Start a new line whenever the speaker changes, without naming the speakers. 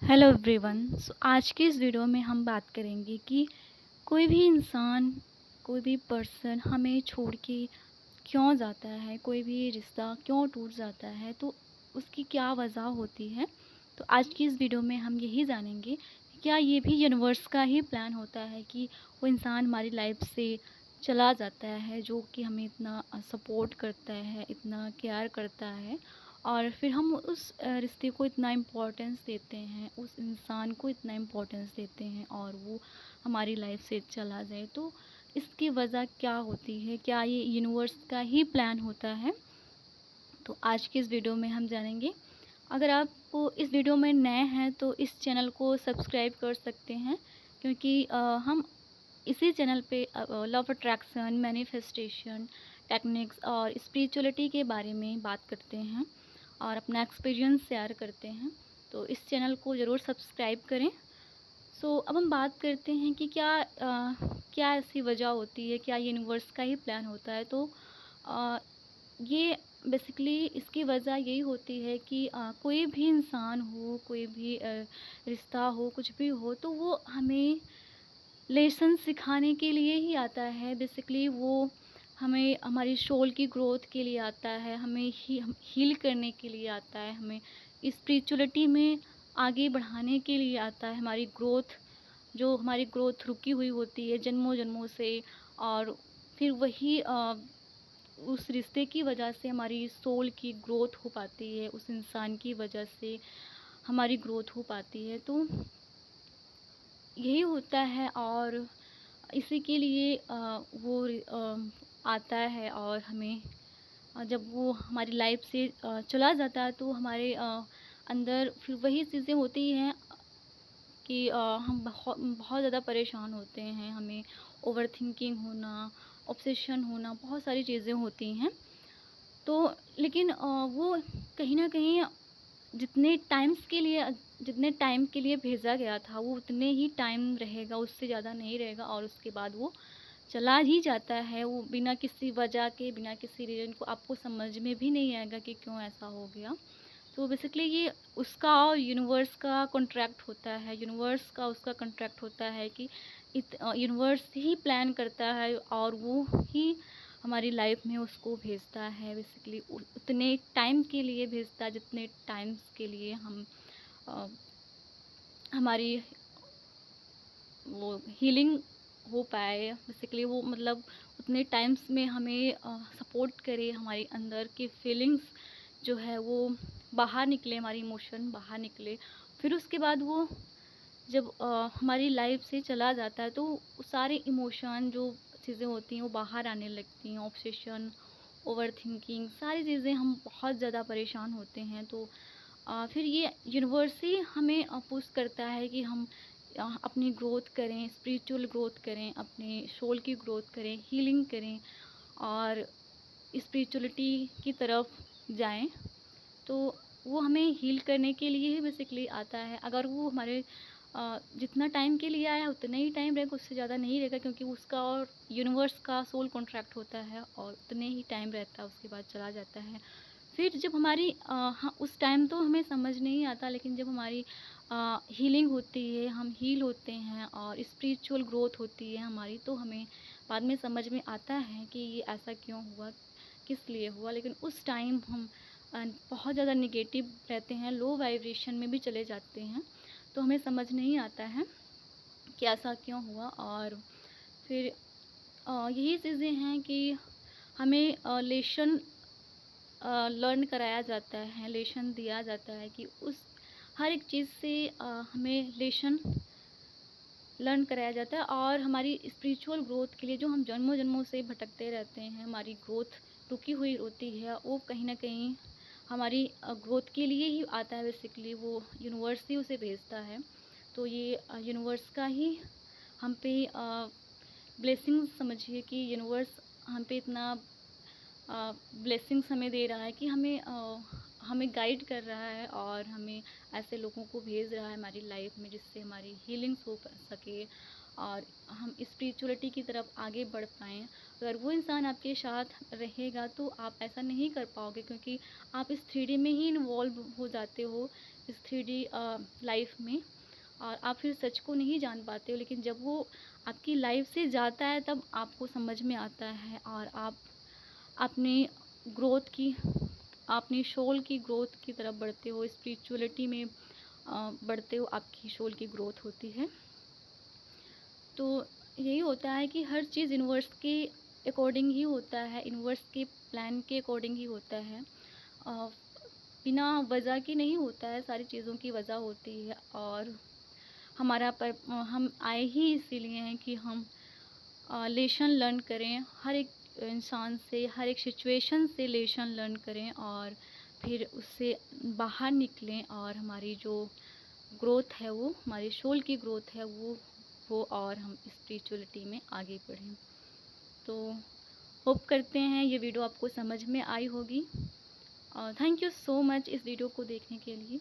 Hello everyone. आज की इस वीडियो में हम बात करेंगे कि कोई भी इंसान, कोई भी पर्सन हमें छोड़ के क्यों जाता है, कोई भी रिश्ता क्यों टूट जाता है, तो उसकी क्या वजह होती है। तो आज की इस वीडियो में हम यही जानेंगे कि क्या ये भी यूनिवर्स का ही प्लान होता है कि वो इंसान हमारी लाइफ से चला जाता है, जो कि हमें इतना सपोर्ट करता है, इतना केयर करता है, और फिर हम उस रिश्ते को इतना इम्पोर्टेंस देते हैं, उस इंसान को इतना इम्पोर्टेंस देते हैं और वो हमारी लाइफ से चला जाए। तो इसकी वजह क्या होती है? क्या ये यूनिवर्स का ही प्लान होता है? तो आज की इस वीडियो में हम जानेंगे। अगर आप इस वीडियो में नए हैं तो इस चैनल को सब्सक्राइब कर सकते हैं, क्योंकि हम इसी चैनल पे law of attraction, manifestation techniques और स्पिरिचुअलिटी के बारे में बात करते हैं और अपना एक्सपीरियंस शेयर करते हैं। तो इस चैनल को ज़रूर सब्सक्राइब करें। अब हम बात करते हैं कि क्या ऐसी वजह होती है, क्या यूनिवर्स का ही प्लान होता है। तो अ, ये बेसिकली इसकी वजह यही होती है कि कोई भी इंसान हो, कोई भी रिश्ता हो, कुछ भी हो, तो वो हमें लेसन सिखाने के लिए ही आता है। बेसिकली वो हमें हमारी सोल की ग्रोथ के लिए आता है, हमें हील करने के लिए आता है, हमें स्पिरिचुअलिटी में आगे बढ़ाने के लिए आता है। हमारी ग्रोथ रुकी हुई होती है जन्मों जन्मों से, और फिर वही उस रिश्ते की वजह से हमारी सोल की ग्रोथ हो पाती है, उस इंसान की वजह से हमारी ग्रोथ हो पाती है। तो यही होता है, और इसी के लिए वो आता है, और हमें जब वो हमारी लाइफ से चला जाता है तो हमारे अंदर फिर वही चीज़ें होती हैं कि हम बहुत ज़्यादा परेशान होते हैं, हमें ओवरथिंकिंग होना, ऑब्सेशन होना, बहुत सारी चीज़ें होती हैं। तो लेकिन वो कहीं न कहीं जितने टाइम के लिए भेजा गया था, वो उतने ही टाइम रहेगा, उससे ज़्यादा नहीं रहेगा, और उसके बाद वो चला ही जाता है। वो बिना किसी वजह के, बिना किसी रीज़न को आपको समझ में भी नहीं आएगा कि क्यों ऐसा हो गया। तो बेसिकली ये उसका और यूनिवर्स का कॉन्ट्रैक्ट होता है, यूनिवर्स का उसका कॉन्ट्रैक्ट होता है कि यूनिवर्स ही प्लान करता है और वो ही हमारी लाइफ में उसको भेजता है। बेसिकली उतने टाइम के लिए भेजता है जितने टाइम्स के लिए अ, हमारी वो हीलिंग हो पाए। बेसिकली वो मतलब उतने टाइम्स में हमें सपोर्ट करे, हमारे अंदर की फीलिंग्स जो है वो बाहर निकले, हमारी इमोशन बाहर निकले। फिर उसके बाद वो जब हमारी लाइफ से चला जाता है तो वो सारे इमोशन जो चीज़ें होती हैं वो बाहर आने लगती हैं। ऑब्सेशन, ओवरथिंकिंग, सारी चीज़ें, हम बहुत ज़्यादा परेशान होते हैं। तो फिर ये यूनिवर्स ही हमें पुश करता है कि हम अपनी ग्रोथ करें, स्पिरिचुअल ग्रोथ करें, अपने सोल की ग्रोथ करें, हीलिंग करें और स्पिरिचुअलिटी की तरफ जाएं। तो वो हमें हील करने के लिए ही बेसिकली आता है। अगर वो हमारे जितना टाइम के लिए आया उतना ही टाइम रहेगा, उससे ज़्यादा नहीं रहेगा, क्योंकि उसका और यूनिवर्स का सोल कॉन्ट्रैक्ट होता है और उतने ही टाइम रहता है, उसके बाद चला जाता है। फिर जब हमारी हाँ, उस टाइम तो हमें समझ नहीं आता, लेकिन जब हमारी हीलिंग होती है, हम हील होते हैं और स्पिरिचुअल ग्रोथ होती है हमारी, तो हमें बाद में समझ में आता है कि ये ऐसा क्यों हुआ, किस लिए हुआ। लेकिन उस टाइम हम बहुत ज़्यादा नेगेटिव रहते हैं, लो वाइब्रेशन में भी चले जाते हैं, तो हमें समझ नहीं आता है कि ऐसा क्यों हुआ। और फिर यही चीज़ें हैं कि हमें लेसन लर्न कराया जाता है, लेसन दिया जाता है कि उस हर एक चीज़ से हमें लेसन लर्न कराया जाता है, और हमारी स्पिरिचुअल ग्रोथ के लिए जो हम जन्मों जन्मों से भटकते रहते हैं, हमारी ग्रोथ रुकी हुई होती है, वो कहीं न कहीं हमारी ग्रोथ के लिए ही आता है। बेसिकली वो यूनिवर्स ही उसे भेजता है। तो ये यूनिवर्स का ही हम पे ब्लेसिंग्स समझिए कि यूनिवर्स हम पे इतना ब्लेसिंग्स हमें दे रहा है कि हमें गाइड कर रहा है और हमें ऐसे लोगों को भेज रहा है हमारी लाइफ में, जिससे हमारी हीलिंग्स हो सके और हम स्पिरिचुअलिटी की तरफ आगे बढ़ पाएँ। अगर वो इंसान आपके साथ रहेगा तो आप ऐसा नहीं कर पाओगे, क्योंकि आप इस 3D में ही इन्वॉल्व हो जाते हो इस 3D लाइफ में, और आप फिर सच को नहीं जान पाते हो, लेकिन जब वो आपकी लाइफ से जाता है तब आपको समझ में आता है, और आप अपनी ग्रोथ की, अपनी सोल की ग्रोथ की तरफ बढ़ते हो, स्पिरिचुअलिटी में बढ़ते हो, आपकी सोल की ग्रोथ होती है। तो यही होता है कि हर चीज़ यूनिवर्स के अकॉर्डिंग ही होता है, यूनिवर्स के प्लान के अकॉर्डिंग ही होता है। अ, बिना वजह के नहीं होता है, सारी चीज़ों की वजह होती है। और हम आए ही इसीलिए हैं कि हम लेसन लर्न करें, हर एक इंसान से, हर एक सिचुएशन से लेसन लर्न करें, और फिर उससे बाहर निकलें, और हमारी जो ग्रोथ है वो, हमारी सोल की ग्रोथ है वो और हम स्पिरिचुअलिटी में आगे बढ़ें। तो होप करते हैं ये वीडियो आपको समझ में आई होगी, और थैंक यू सो मच इस वीडियो को देखने के लिए।